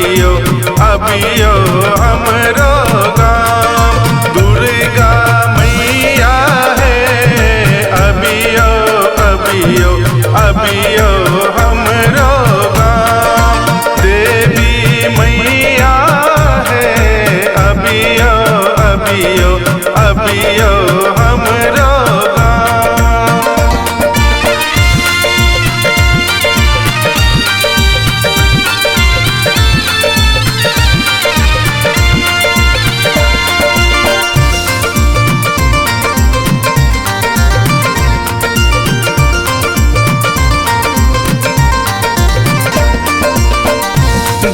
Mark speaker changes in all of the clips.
Speaker 1: अबियो अबियो हमरो गाँव दुर्गा मैया है। अबियो अबियो अबियो हमरो गाँव देवी मैया है। अबियो अबियो अबियो हमरो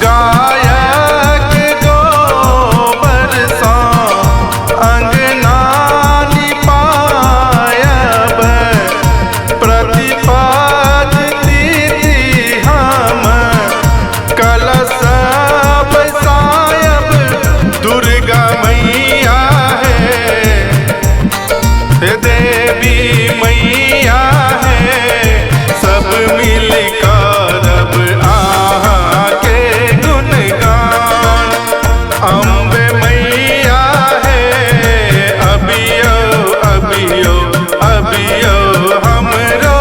Speaker 1: गायक गोबर सा अंगना लिपायब प्रतिपद तिथि हम कलश बसायब दुर्गा मैया है। देवी मैया है सब मिलकर अब अम्बे मैया है। अबियो अबियो अबियो हमरो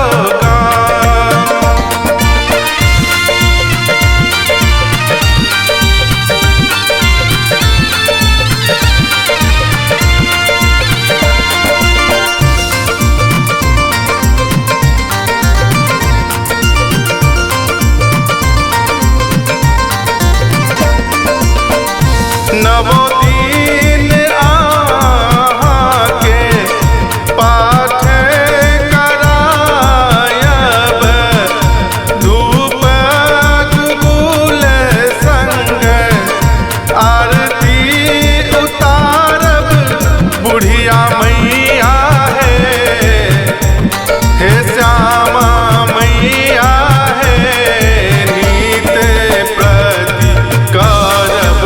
Speaker 1: नवो दिन आके पाठ करायब धूप गुगुल संग आरती उतारब बुढ़िया मैया है। हे श्यामा मैया है नीत प्रति करब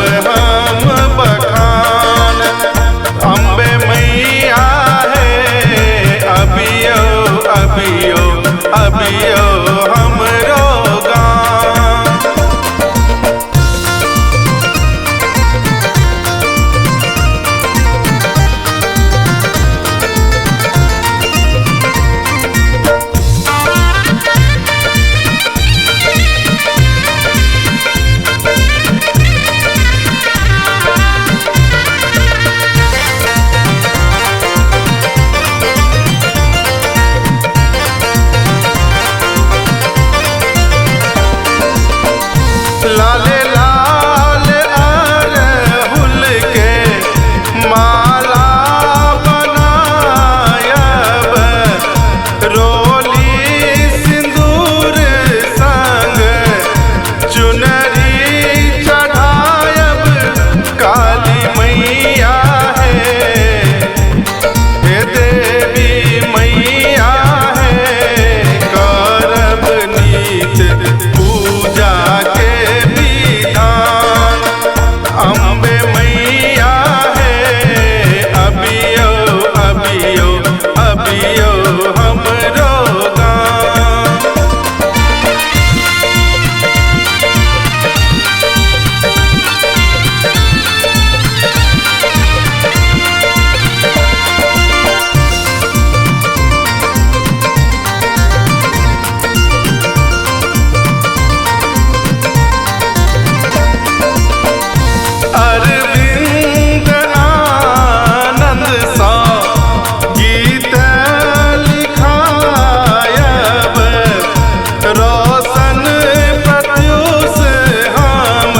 Speaker 1: बखान। अम्बे मैया है। अबियो अबियो अबियो हमरो लाले लाल अरहुल के माला बनायब रोली सिंदूर संग चुनरी चढ़ायब काली मैया है। हे देवी मैया है करब नीत पूजा के विधान। अम्बे मैया है। अबियो अबियो अबियो हमरो अरविंद आनंद सा गीत लिखायब रोशन प्रत्युष हम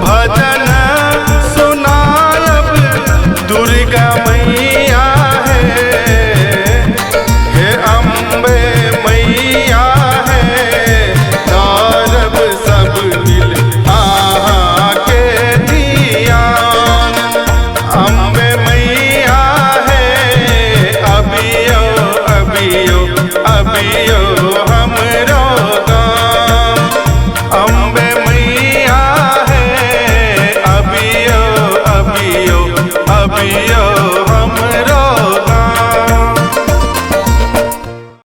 Speaker 1: भजन सुनायब दुर्गा मैया है। हे अम्बे मैया है करब सब मिल अम्बे मैया है। अबियो अबियो अबियो